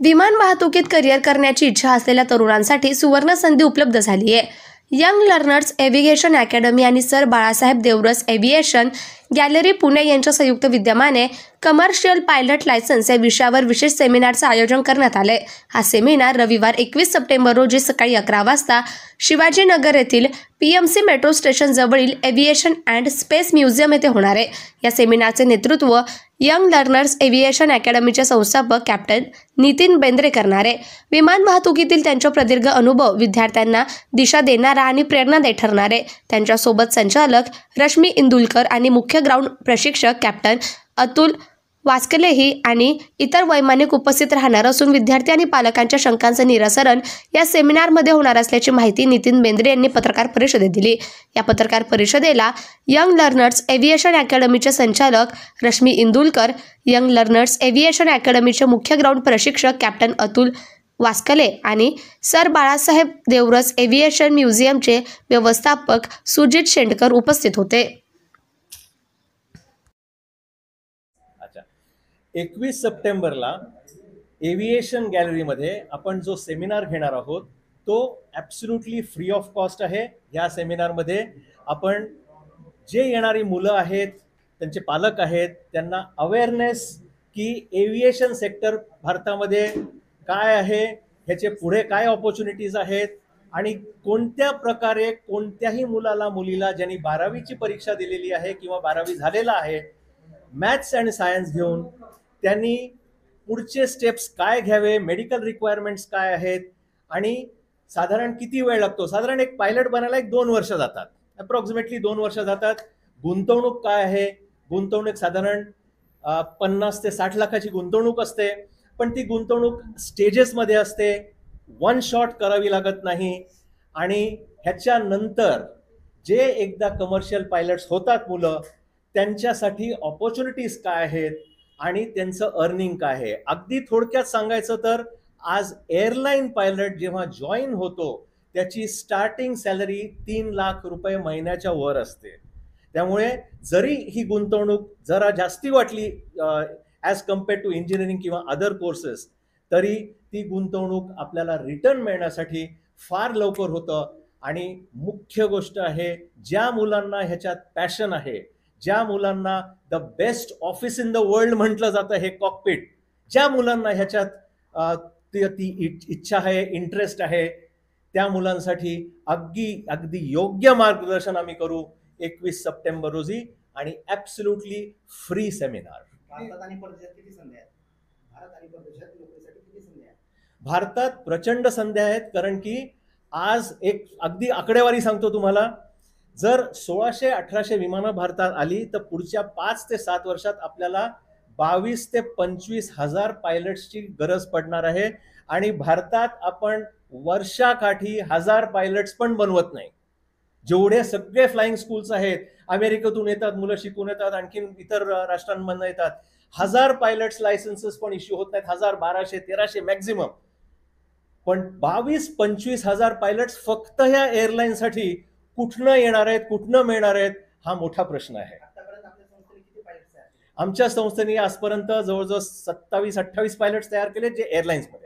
विमान वाहतुकीत करिअर करण्याची इच्छा असलेल्या तरुणांसाठी सुवर्ण संधी उपलब्ध झाली आहे. यंग लर्नर्स एव्हिएशन अकॅडमी आणि sir Balasaheb Deoras aviation gallery Pune यांच्या संयुक्त विद्यमाने कमर्शियल पायलट लायसन्स या विषयावर विशेष सेमिनारचं आयोजन करण्यात आले. हा सेमिनार रविवार 21 सप्टेंबर रोजी सकाळी 11 वाजता शिवाजीनगर येथील PMC मेट्रो स्टेशन जवळील एव्हिएशन अँड स्पेस म्युझियम येथे होणार आहे. या सेमिनारचे नेतृत्व यंग लर्नर्स एव्हिएशन अकॅडमीचे संस्थापक कॅप्टन नितीन बेंद्रे करणार आहे. विमान वाहतुकीतील त्यांचा प्रदीर्घ अनुभव विद्यार्थ्यांना दिशा देणारा आणि प्रेरणादायी ठरणार आहे. त्यांच्यासोबत संचालक रश्मी इंदुलकर आणि मुख्य ग्राउंड प्रशिक्षक कॅप्टन अतुल वास्कलेही आणि इतर वैमानिक उपस्थित राहणार असून विद्यार्थी आणि पालकांच्या शंकांचं निराकरण या सेमिनारमध्ये होणार असल्याची माहिती नितीन बेंद्रे यांनी पत्रकार परिषदेत दिली. या पत्रकार परिषदेला यंग लर्नर्स एव्हिएशन अकॅडमीचे संचालक Rashmi Indulkar, young learners aviation अकॅडमीचे मुख्य ग्राउंड प्रशिक्षक कॅप्टन अतुल वास्कले आणि सर बाळासाहेब देवरस एव्हिएशन म्युझियमचे व्यवस्थापक सुजित शेंडकर उपस्थित होते. 21 सप्टेंबरला एव्हिएशन गॅलरीमध्ये आपण जो सेमिनार घेणार आहोत तो ॲब्सोल्युटली फ्री ऑफ कॉस्ट आहे. या सेमिनारमध्ये आपण जे येणारी मुलं आहेत, त्यांचे पालक आहेत, त्यांना अवेअरनेस की एव्हिएशन सेक्टर भारतामध्ये काय आहे, ह्याचे पुढे काय ऑपॉर्च्युनिटीज आहेत आणि कोणत्या प्रकारे कोणत्याही मुलाला मुलीला ज्यांनी 12वीची परीक्षा दिलेली आहे किंवा 12वी झालेला आहे, मॅथ्स अँड सायन्स घेऊन त्यांनी पुढचे स्टेप्स काय घ्यावे, मेडिकल रिक्वायरमेंट्स काय आहेत आणि साधारण किती वेळ लागतो. साधारण एक पायलट बनायला 2 वर्ष जातात, अप्रॉक्सिमेटली 2 वर्ष जातात. गुंतवणूक काय आहे, गुंतवणूक साधारण 50 ते 60 लाखाची गुंतवणूक असते, पण ती गुंतवणूक स्टेजेसमध्ये असते, वन शॉट करावी लागत नाही. आणि ह्याच्यानंतर जे एकदा कमर्शियल पायलट्स होतात मुलं, त्यांच्यासाठी ऑपॉर्च्युनिटीज काय आहेत आणि त्यांचं अर्निंग काय आहे. अगदी थोडक्यात सांगायचं तर आज एअरलाईन पायलट जेव्हा जॉईन होतो त्याची स्टार्टिंग सॅलरी 3 लाख रुपये महिन्याच्या वर असते. त्यामुळे जरी ही गुंतवणूक जरा जास्ती वाटली ॲज कम्पेअर्ड टू इंजिनिअरिंग किंवा अदर कोर्सेस, तरी ती गुंतवणूक आपल्याला रिटर्न मिळण्यासाठी फार लवकर होतं. आणि मुख्य गोष्ट आहे, ज्या मुलांना ह्याच्यात पॅशन आहे, ज्या मुलांना the best office in the world म्हटलं जातं हे कॉकपिट, ज्या मुलांना ह्याच्यात ती इच्छा आहे, इंटरेस्ट आहे, त्या मुलांसाठी अगदी योग्य मार्गदर्शन आम्ही करू 21 सप्टेंबर रोजी आणि ॲब्सोल्युटली फ्री सेमिनार. भारतात प्रचंड संध्या आहेत, कारण की आज एक अगदी आकडेवारी सांगतो तुम्हाला, जर 1600-1800 विमानं भारतात आली तर पुढच्या 5 ते 7 वर्षात आपल्याला 22 ते 25 हजार पायलट्सची गरज पडणार आहे. आणि भारतात आपण वर्षाकाठी 1000 पायलट्स पण बनवत नाही. जेवढे सगळे फ्लाइंग स्कूल्स आहेत, अमेरिकेतून येतात मुलं शिकून येतात, आणखीन इतर राष्ट्रांमधून येतात, 1000 पायलट्स लायसन्सेस पण इश्यू होत नाहीत, 1000, 1200, 1300 मॅक्झिमम. पण 22-25 हजार पायलट्स फक्त ह्या एअरलाईनसाठी कुठनं येणार आहेत, कुठनं मिळणार आहेत, हा मोठा प्रश्न आहे. आमच्या संस्थेने आजपर्यंत जवळजवळ 27-28 पायलट्स तयार केले जे एअरलाईन्समध्ये.